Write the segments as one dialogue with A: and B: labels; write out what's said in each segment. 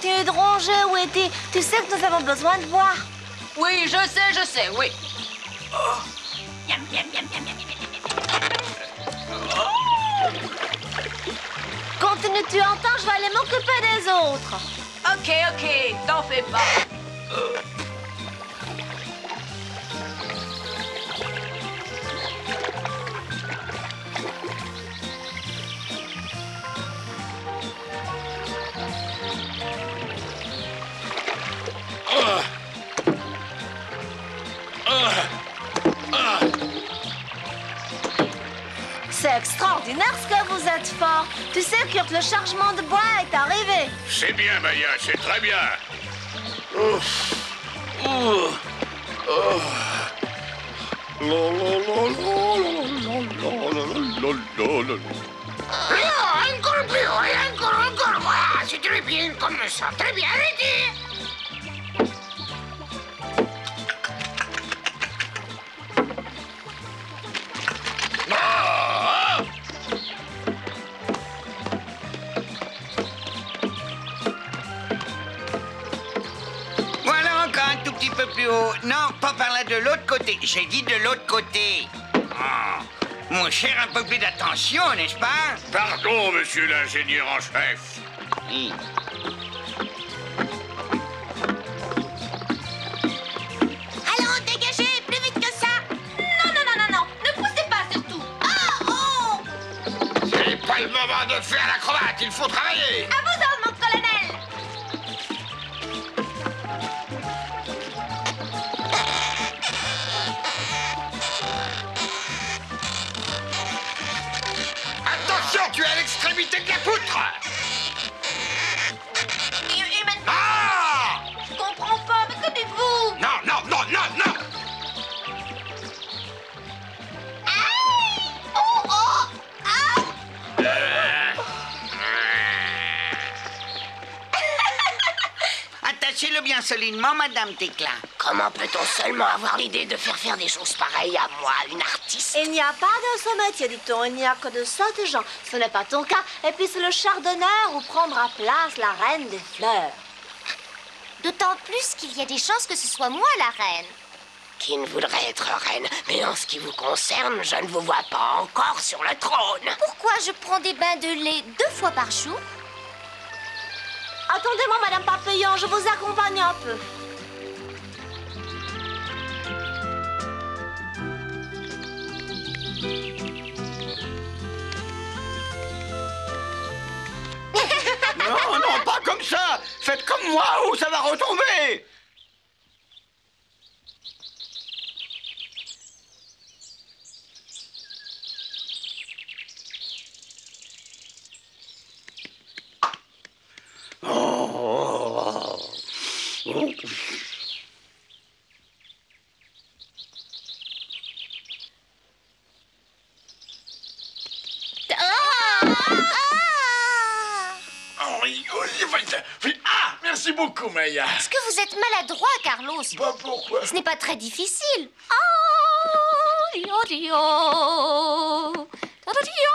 A: continue de ronger, Witty. Tu sais que nous avons besoin de boire.
B: Oui, je sais, oui.
C: Miam, miam, miam, miam, miam, miam.
A: Continue, tu entends, je vais aller m'occuper des autres.
B: Ok, t'en fais pas.
A: C'est extraordinaire ce que vous êtes fort. Tu sais, Kurt, le chargement de bois est arrivé.
D: C'est bien, Maya, c'est très bien.
C: Encore plus haut et encore. Voilà, c'est très bien comme ça. Très bien, allez-y.
E: Voilà encore un tout petit peu plus haut. Non, pas par là, de l'autre côté. J'ai dit de l'autre côté. Oh. Mon cher, un peu plus d'attention, n'est-ce pas?
D: Pardon, monsieur l'ingénieur en chef.
E: Oui.
C: Allons, dégagez, plus vite que ça.
A: Non, ne poussez pas surtout.
C: Oh.
D: C'est pas le moment de faire l'acrobate, il faut travailler.
A: À vous ordres, mon colonel.
D: Attention, tu es à l'extrémité de la poutre. Ah!
A: Je comprends pas, mais que dites-vous?
D: Non.
E: Attachez-le bien solidement, Madame Téclin.
C: Comment peut-on seulement avoir l'idée de faire des choses pareilles à moi, une artiste?
A: Il n'y a pas de ce métier, dit-on. Il n'y a que de sottes gens. Ce n'est pas ton cas. Et puis c'est le chardonneur où prendra place la reine des fleurs.
F: D'autant plus qu'il y a des chances que ce soit moi la reine.
C: Qui ne voudrait être reine? Mais en ce qui vous concerne, je ne vous vois pas encore sur le trône.
F: Pourquoi je prends des bains de lait 2 fois par jour?
A: Attendez-moi, Madame Papillon, je vous accompagne un peu.
E: Non, pas comme ça. Faites comme moi ou ça va retomber.
D: Ah, merci beaucoup, Maya.
F: Est-ce que vous êtes maladroit, Carlos?
D: Bah, pourquoi?
F: Ce n'est pas très difficile. Oh, dio, dio. Dio, dio.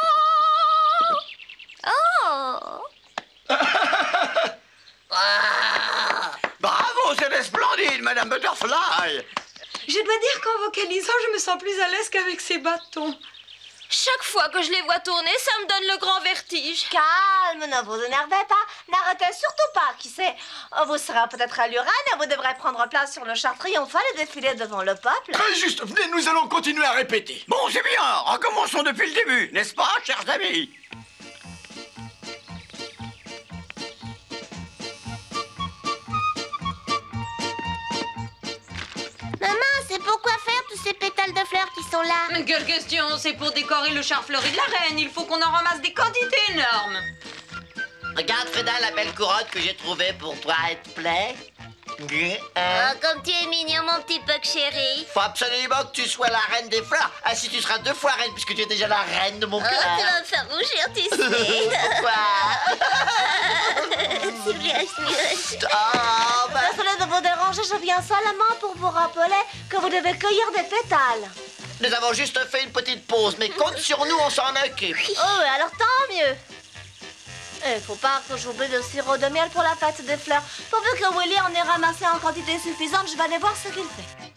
F: Oh.
E: Bravo, c'était splendide, Madame Butterfly.
G: Je dois dire qu'en vocalisant, je me sens plus à l'aise qu'avec ces bâtons.
B: Chaque fois que je les vois tourner, ça me donne le grand vertige.
A: Calme, ne vous énervez pas. N'arrêtez surtout pas. Qui sait, vous serez peut-être à l'Urane et vous devrez prendre place sur le char triomphal et défiler devant le peuple.
E: Très juste, venez, nous allons continuer à répéter. Bon, c'est bien, recommençons depuis le début, n'est-ce pas, chers amis?
F: Maman, c'est pour quoi faire tous ces pétales de fleurs qui sont là?
B: Mais quelle question? C'est pour décorer le char fleuri de la reine. Il faut qu'on en ramasse des quantités énormes.
H: Regarde, Freda, la belle couronne que j'ai trouvée pour toi. Elle te plaît?
F: Oh, comme tu es mignon, mon petit Puck chéri.
H: Faut absolument que tu sois la reine des fleurs. Ainsi, tu seras 2 fois reine, puisque tu es déjà la reine de mon
F: Oh,
H: cœur.
F: tu vas me faire rougir, tu sais. C'est bien,
H: Oh, bah...
A: Désolée de vous déranger, je viens seulement pour vous rappeler que vous devez cueillir des pétales.
H: Nous avons juste fait une petite pause, mais compte sur nous, on s'en occupe.
A: Oh, alors tant mieux. Il faut pas que j'oublie le sirop de miel pour la fête des fleurs. Pourvu que Willy en ait ramassé en quantité suffisante, je vais aller voir ce qu'il fait.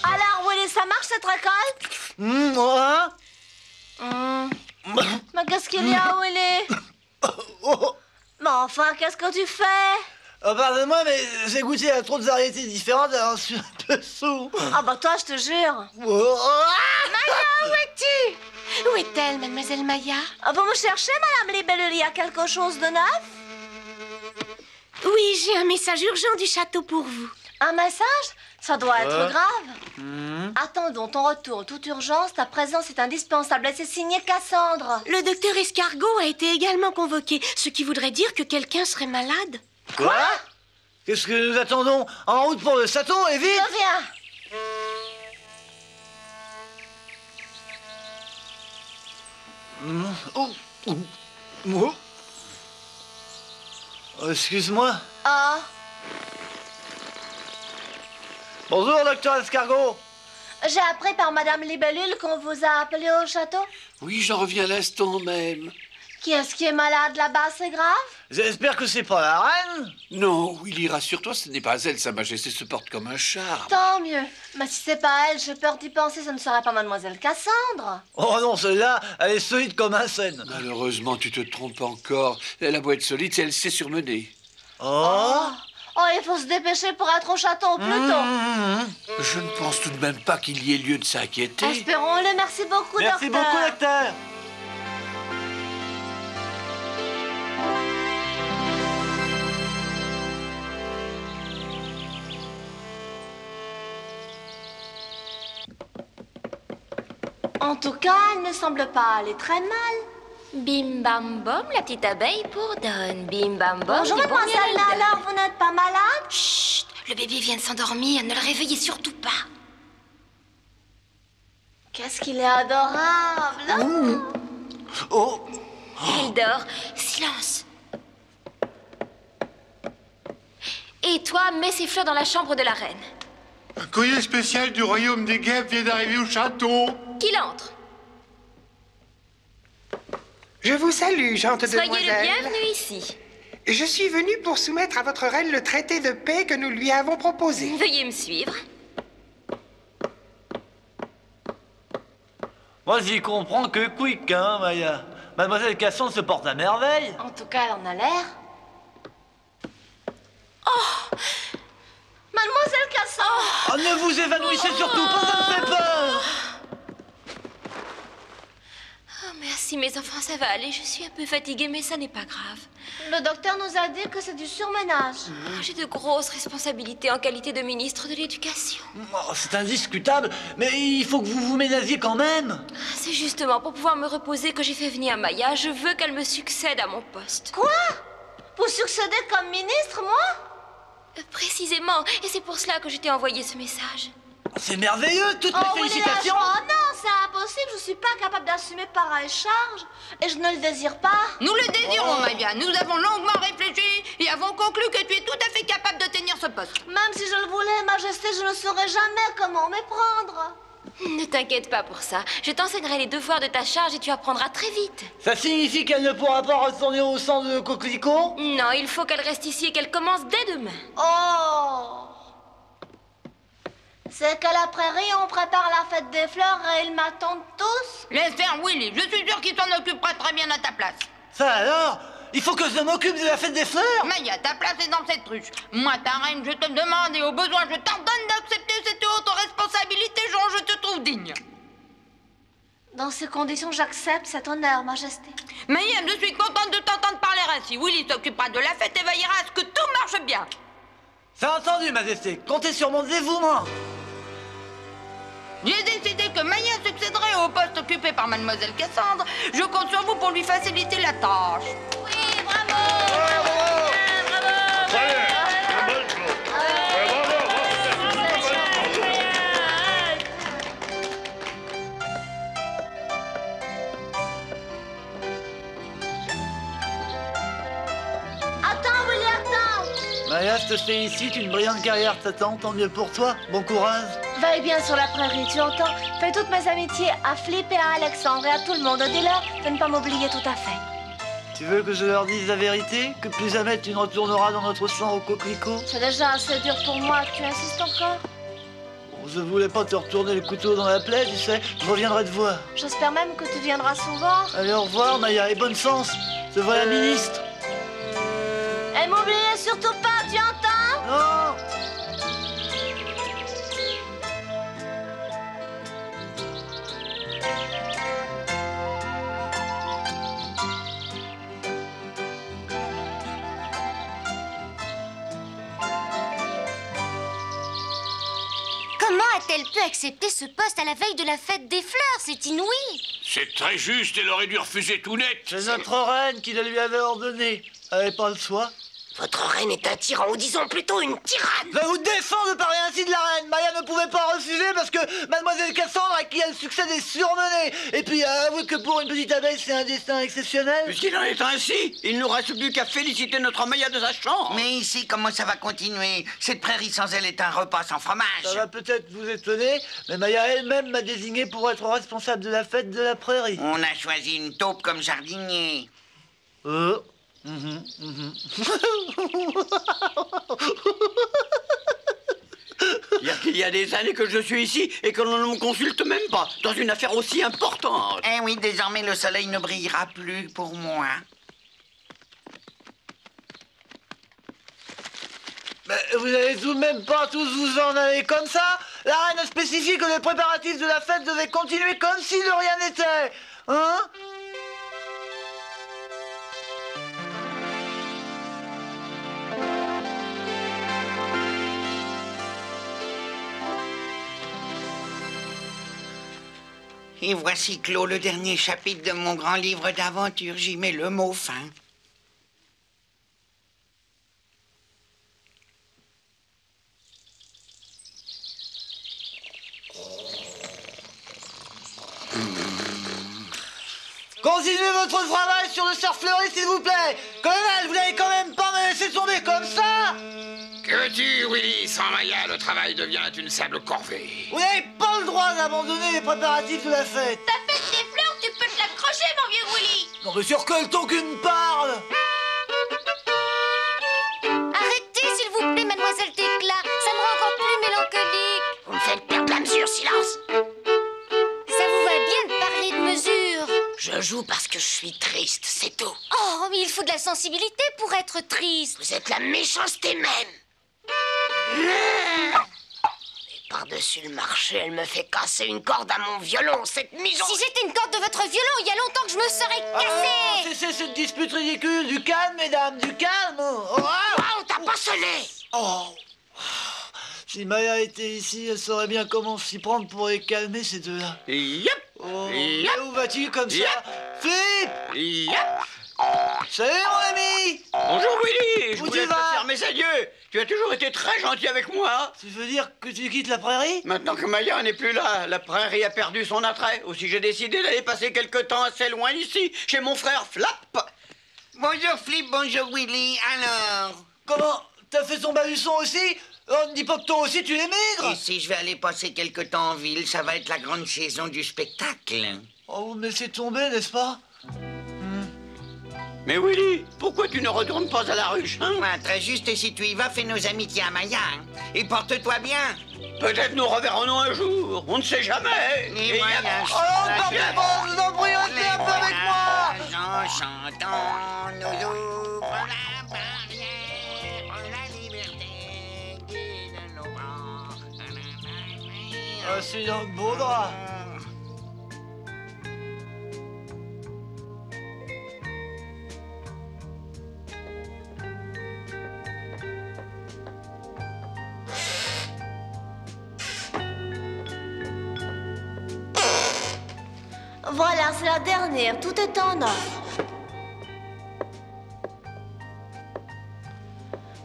A: Alors, Willy, ça marche cette récolte?
I: Moi?
A: Mais qu'est-ce qu'il y a, Willy? Mais enfin, qu'est-ce que tu fais?
I: Pardonnez-moi, mais j'ai goûté à trop de variétés différentes, alors je suis un peu sourd.
A: Ah bah toi, je te jure.
F: Maya, où es-tu? Où est-elle, mademoiselle Maya?
A: Vous me cherchez, Madame Libellule, il y a quelque chose de neuf?
F: Oui, j'ai un message urgent du château pour vous.
A: Un message? Ça doit être grave. Attendons ton retour, toute urgence, ta présence est indispensable. Et c'est signé Cassandre.
F: Le docteur Escargot a été également convoqué, ce qui voudrait dire que quelqu'un serait malade.
I: Quoi? Qu'est-ce que nous attendons? En route pour le château, et vite!
A: Reviens.
I: Excuse-moi.
A: Ah,
I: Bonjour, docteur Escargot.
A: j'ai appris par Madame Libellule qu'on vous a appelé au château.
J: Oui, j'en reviens à l'instant même.
A: Qui est-ce qui est malade là-bas, c'est grave?
I: J'espère que c'est pas la reine.
J: Non, Willy, rassure-toi, ce n'est pas elle. Sa Majesté se porte comme un charme.
A: Tant mieux. Mais si c'est pas elle, j'ai peur d'y penser, ce ne serait pas Mademoiselle Cassandre.
I: Oh non, celle-là, elle est solide comme un chêne.
J: Malheureusement, tu te trompes encore. Elle a beau être solide, elle sait surmener.
I: Oh.
A: Oh, il faut se dépêcher pour être au château au plus tôt.
J: Je ne pense tout de même pas qu'il y ait lieu de s'inquiéter.
A: Espérons-le. Merci beaucoup,
I: Merci
A: docteur.
I: beaucoup, docteur.
A: En tout cas, elle ne semble pas aller très mal.
F: Bim bam bom, la petite abeille bourdonne. Bim bam bom.
A: Bonjour,
F: du bon
A: mademoiselle,
F: miel donne.
A: alors vous n'êtes pas malade?
F: Chut, le bébé vient de s'endormir, ne le réveillez surtout pas.
A: Qu'est-ce qu'il est adorable.
I: Oh.
F: Il dort. Silence. Et toi, mets ces fleurs dans la chambre de la reine.
D: Un courrier spécial du royaume des guêpes vient d'arriver au château.
F: Qu'il entre.
K: Je vous salue, gentes
F: Soyez
K: demoiselles.
F: le bienvenu ici.
K: Je suis venu pour soumettre à votre reine le traité de paix que nous lui avons proposé.
F: Veuillez me suivre.
I: Moi, j'y comprends que quick, hein, Maya. Mademoiselle Cassandre se porte à merveille.
A: En tout cas, elle en a l'air. Oh, Mademoiselle Cassandre.
I: Oh, ne vous évanouissez surtout pas, ça me fait peur.
F: Oh, merci, mes enfants, ça va aller. Je suis un peu fatiguée, mais ça n'est pas grave.
A: Le docteur nous a dit que c'est du surmenage.
F: Oh, j'ai de grosses responsabilités en qualité de ministre de l'Éducation.
I: Oh, c'est indiscutable, mais il faut que vous vous ménagiez quand même.
F: C'est justement pour pouvoir me reposer que j'ai fait venir Maya. Je veux qu'elle me succède à mon poste.
A: Quoi? Vous succédez comme ministre, moi?
F: Précisément, et c'est pour cela que je t'ai envoyé ce message.
I: C'est merveilleux, toutes mes
A: Willy,
I: félicitations.
A: lâche-moi. Oh non, c'est impossible, je suis pas capable d'assumer pareille charge. Et je ne le désire pas.
B: Nous le désirons, Maya. Nous avons longuement réfléchi et avons conclu que tu es tout à fait capable de tenir ce poste.
A: Même si je le voulais, Majesté, je ne saurais jamais comment m'y prendre.
F: Ne t'inquiète pas pour ça. Je t'enseignerai les devoirs de ta charge et tu apprendras très vite.
I: Ça signifie qu'elle ne pourra pas retourner au sang de Coquelicot?
F: Non, il faut qu'elle reste ici et qu'elle commence dès demain.
A: Oh! C'est qu'à la prairie, on prépare la fête des fleurs et ils m'attendent tous.
B: Laisse faire Willy. Je suis sûre qu'il s'en occupera très bien à ta place.
I: Ça alors? Il faut que je m'occupe de la fête des fleurs?
B: Maya, ta place est dans cette ruche. Moi, ta reine, je te demande et au besoin, je t'ordonne d'accepter cette haute responsabilité dont je te trouve digne.
A: Dans ces conditions, j'accepte cet honneur, Majesté.
B: Maya, je suis contente de t'entendre parler ainsi. Willy s'occupera de la fête et veillera à ce que tout marche bien.
I: C'est entendu, Majesté. Comptez sur mon dévouement.
B: J'ai décidé que Maya succéderait au poste occupé par Mademoiselle Cassandre. Je compte sur vous pour lui faciliter la tâche.
A: Oui, bravo! Attends, Willy, attends!
I: Maya, je te félicite, une brillante carrière t'attend, tant mieux pour toi. Bon courage.
A: Veille bien sur la prairie, tu entends? Fais toutes mes amitiés à Flip et à Alexandre et à tout le monde. Dis-leur de ne pas m'oublier tout à fait.
I: Tu veux que je leur dise la vérité? Que plus jamais tu ne retourneras dans notre sang au coquelicot?
A: C'est déjà assez dur pour moi, tu insistes encore?
I: Je voulais pas te retourner le couteau dans la plaie, tu sais. Je reviendrai te voir.
A: J'espère même que tu viendras souvent.
I: Allez, au revoir, Maya, et bonne chance. Te voilà ministre.
A: Et m'oubliez surtout pas, tu entends?
I: Non!
L: Comment a-t-elle pu accepter ce poste à la veille de la fête des fleurs? C'est inouï.
J: C'est très juste, elle aurait dû refuser tout net.
I: C'est notre reine qui le lui avait ordonné. Elle n'avait pas le choix.
C: Votre reine est un tyran, ou disons plutôt une tyranne.
I: Je vous défends de parler ainsi de la reine. Maya ne pouvait pas refuser parce que Mademoiselle Cassandre, à qui elle succède, est surmenée. Et puis, avouez que pour une petite abeille, c'est un destin exceptionnel.
E: Puisqu'il en est ainsi, il nous reste plus qu'à féliciter notre Maya de sa chance. Mais ici, comment ça va continuer? Cette prairie sans elle est un repas sans fromage.
I: Ça va peut-être vous étonner, mais Maya elle-même m'a désigné pour être responsable de la fête de la prairie.
E: On a choisi une taupe comme jardinier.
M: Dire qu'il y a des années que je suis ici et que l'on ne me consulte même pas dans une affaire aussi importante.
E: Eh oui, désormais le soleil ne brillera plus pour moi.
I: Mais vous allez tout de même pas tous vous en aller comme ça? La reine a spécifié que les préparatifs de la fête devaient continuer comme si de rien n'était. Hein?
E: Et voici clos le dernier chapitre de mon grand livre d'aventure. J'y mets le mot fin.
I: Continuez votre travail sur le cerf fleuri, s'il vous plaît. Colonel, vous n'allez quand même pas me laisser tomber comme ça.
D: Que veux-tu, Willy? Sans Maya, le travail devient une simple corvée.
I: Vous n'avez pas le droit d'abandonner les préparatifs de la fête.
B: Ta fête des fleurs, tu peux te l'accrocher, mon vieux Willy.
I: Non mais sur quel ton qu'une parle?
L: Arrêtez, s'il vous plaît, mademoiselle Tecla. Ça me rend encore plus mélancolique.
C: Vous me faites perdre la mesure, silence.
L: Ça vous va bien de parler de mesure.
C: Je joue parce que je suis triste, c'est tout.
L: Oh, mais il faut de la sensibilité pour être triste.
C: Vous êtes la méchanceté même. Et par-dessus le marché, elle me fait casser une corde à mon violon, cette migeon.
L: Si j'étais une corde de votre violon, il y a longtemps que je me serais cassée.
I: Cessez cette dispute ridicule. Du calme, mesdames, du calme.
C: Oh, t'as pas sonné.
I: Oh. Si Maya était ici, elle saurait bien comment s'y prendre pour les calmer, ces deux-là.
M: Yep.
I: Oh,
M: Yep.
I: mais où vas-tu comme ça?
M: Yep.
I: Flip!
M: Yep.
I: Salut, mon ami!
M: Bonjour Willy, je
I: Où
M: voulais
I: tu
M: te
I: vas?
M: faire mes adieux. Tu as toujours été très gentil avec moi.
I: Tu veux dire que tu quittes la prairie?
M: Maintenant que Maya n'est plus là, la prairie a perdu son attrait. Aussi j'ai décidé d'aller passer quelque temps assez loin ici, chez mon frère Flap.
E: Bonjour Flip, bonjour Willy. Alors,
I: Comment? T'as fait son baluçon aussi? On ne dit pas que toi aussi tu émigres?
E: ici je vais aller passer quelque temps en ville. Ça va être la grande saison du spectacle.
I: Oh, mais c'est tombé, n'est-ce pas?
M: Mais Willy, pourquoi tu ne retournes pas à la ruche, hein?
E: Ah, très juste, et si tu y vas, fais nos amitiés à Maya. Hein. Et porte-toi bien.
M: Peut-être nous reverrons un jour, on ne sait jamais.
E: Et Maya,
I: Oh, partez pas, je vous en prie, restez un peu avec moi!
E: En chantant, nous ouvre la barrière, la liberté guide nos bras.
I: Ah, c'est dans le beau drap.
A: Voilà, c'est la dernière. Tout est en ordre.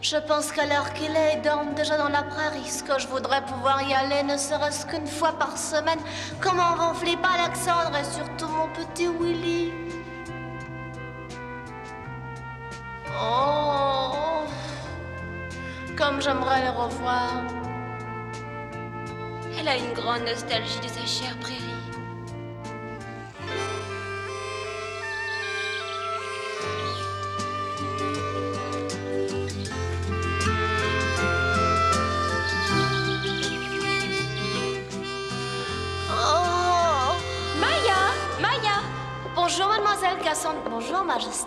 A: Je pense qu'à l'heure qu'il est, ils dorment déjà dans la prairie. Ce que je voudrais pouvoir y aller, ne serait-ce qu'une fois par semaine. Comment vont Flip, Alexandre et surtout mon petit Willy? Oh, comme j'aimerais les revoir.
F: Elle a une grande nostalgie de sa chère prairie.
A: Oh.
F: Maya!
A: Bonjour, mademoiselle Cassandre. Bonjour, majesté.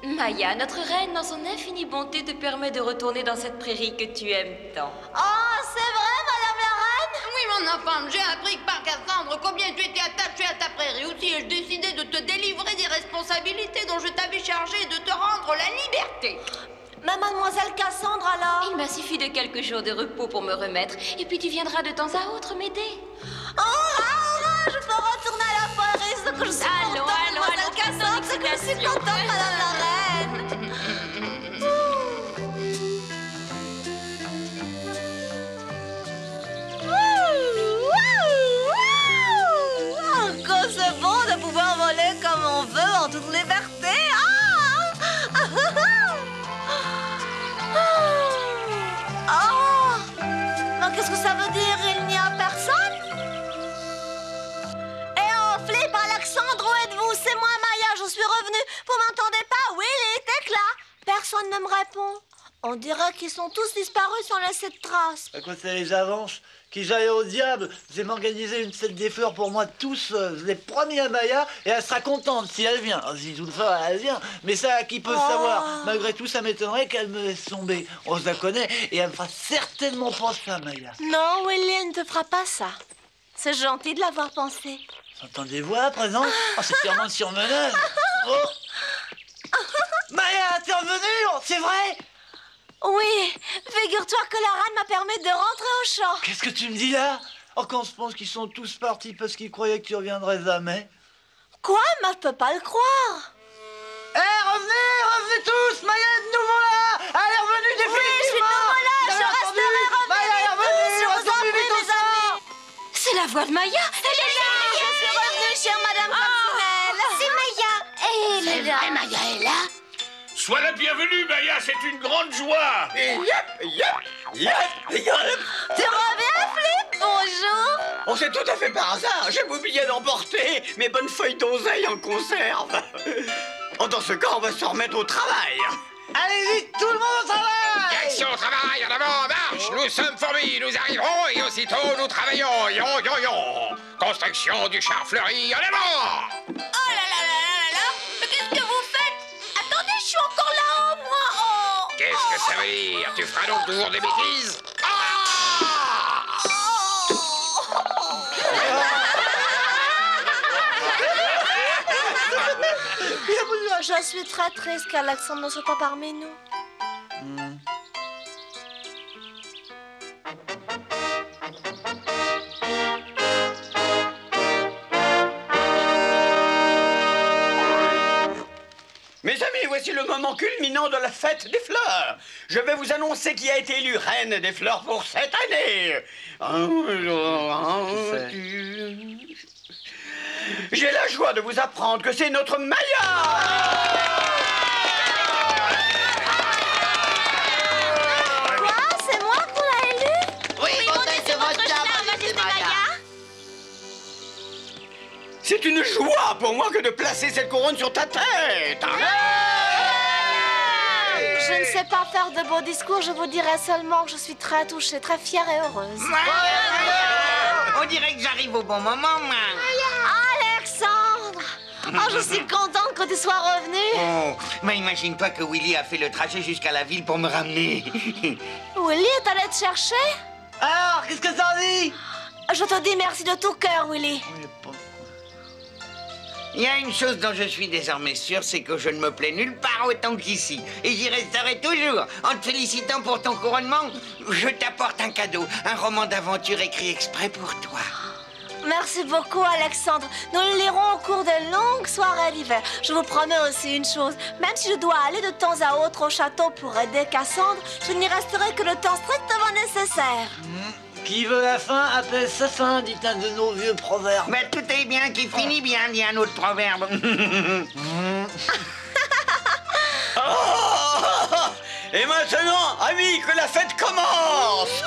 F: Maya, notre reine, dans son infinie bonté, te permet de retourner dans cette prairie que tu aimes tant.
A: Oh, c'est vrai, madame la reine?
B: Oui, mon enfant, j'ai appris par Cassandre combien tu étais attachée à ta prairie. Aussi ai-je décidé de te délivrer des responsabilités dont je t'avais chargé et de te rendre la liberté.
A: Mais mademoiselle Cassandre, alors?
F: Il m'a suffi de quelques jours de repos pour me remettre, et puis tu viendras de temps à autre m'aider.
A: Oh, je peux retourner à la prairie, c'est que je suis contente, mademoiselle Cassandre, c'est que je suis contente, madame la reine. Encore c'est bon de pouvoir voler comme on veut en toute liberté. Mais qu'est-ce que ça veut dire? Il n'y a personne? Et enflé par Alexandre, où êtes-vous? C'est moi, Maya, je suis revenue. Vous m'entendez pas? Oui, il était là. Personne ne me répond. On dirait qu'ils sont tous disparus sans laisser de traces.
I: À quoi ça les avance? Qu'ils aillent au diable. Vous avez organisé une fête des fleurs pour moi tous. Je l'ai promis à Maya et elle sera contente si elle vient. Si toutefois elle vient. Mais ça, qui peut savoir? Malgré tout, ça m'étonnerait qu'elle me laisse tomber. On se la connaît et elle me fera certainement pas ça, Maya.
A: Non, Willy, elle ne te fera pas ça. C'est gentil de l'avoir pensé.
I: Entendez-vous à présent? Oh, c'est sûrement surmenage. Oh. Maya, t'es revenue? C'est vrai?
A: Oui, figure-toi que la reine m'a permis de rentrer au champ.
I: Qu'est-ce que tu me dis là? Oh, quand je pense qu'ils sont tous partis parce qu'ils croyaient que tu reviendrais jamais.
A: Quoi? Mais je peux pas le croire.
I: Revenez tous! Maya est de nouveau là! Elle est revenue définitivement!
A: Oui, je suis de nouveau là! Je resterai revenue!
I: Maya est revenue!
A: Je vous en prie, mes amis!
F: C'est la voix de Maya!
A: Elle est là! Je suis revenue, chère madame Coccinelle!
L: C'est Maya!
C: C'est vrai, Maya est là?
D: Sois la bienvenue, Maya, c'est une grande joie.
A: Tu reviens, Flip? Bonjour!
M: Oh, c'est tout à fait par hasard. J'ai oublié d'emporter mes bonnes feuilles d'oseille en conserve. Oh, dans ce cas, on va se remettre au travail.
I: Allez vite, tout le monde au travail!
D: Direction au travail, en avant, marche. Nous sommes fourmis, nous arriverons et aussitôt nous travaillons. Yon. Construction du char fleuri, en avant.
A: Oh là là là là là! Mais qu'est-ce que vous faites? Attendez, je suis encore là-haut, moi! Oh!
D: Qu'est-ce que ça veut dire? Tu feras donc toujours des bêtises?
A: Je suis très triste qu'Alexandre ne soit pas parmi nous.
M: Mes amis, voici le moment culminant de la fête des fleurs. Je vais vous annoncer qui a été élue reine des fleurs pour cette année. J'ai la joie de vous apprendre que c'est notre Maya!
A: Quoi? C'est moi qu'on a élu?
H: Oui, c'est votre
A: Majesté Maya.
M: C'est une joie pour moi que de placer cette couronne sur ta tête.
A: Je ne sais pas faire de beaux discours, je vous dirai seulement que je suis très touchée, très fière et heureuse.
E: On dirait que j'arrive au bon moment, moi.
A: Alexandre! Oh, je suis contente que tu sois revenu.
E: Oh, mais imagine-toi que Willy a fait le trajet jusqu'à la ville pour me ramener.
A: Willy est allé te chercher?
I: Alors, qu'est-ce que ça dit?
A: Je te dis merci de tout cœur, Willy.
E: Il y a une chose dont je suis désormais sûr, c'est que je ne me plais nulle part autant qu'ici. Et j'y resterai toujours. En te félicitant pour ton couronnement, je t'apporte un cadeau, un roman d'aventure écrit exprès pour toi.
A: Merci beaucoup, Alexandre. Nous le lirons au cours de longues soirées d'hiver. Je vous promets aussi une chose. Même si je dois aller de temps à autre au château pour aider Cassandre, je n'y resterai que le temps strictement nécessaire.
I: Qui veut la fin appelle sa fin, dit un de nos vieux proverbes.
E: Mais tout est bien qui finit bien, dit un autre proverbe.
M: Et maintenant, amis, que la fête commence!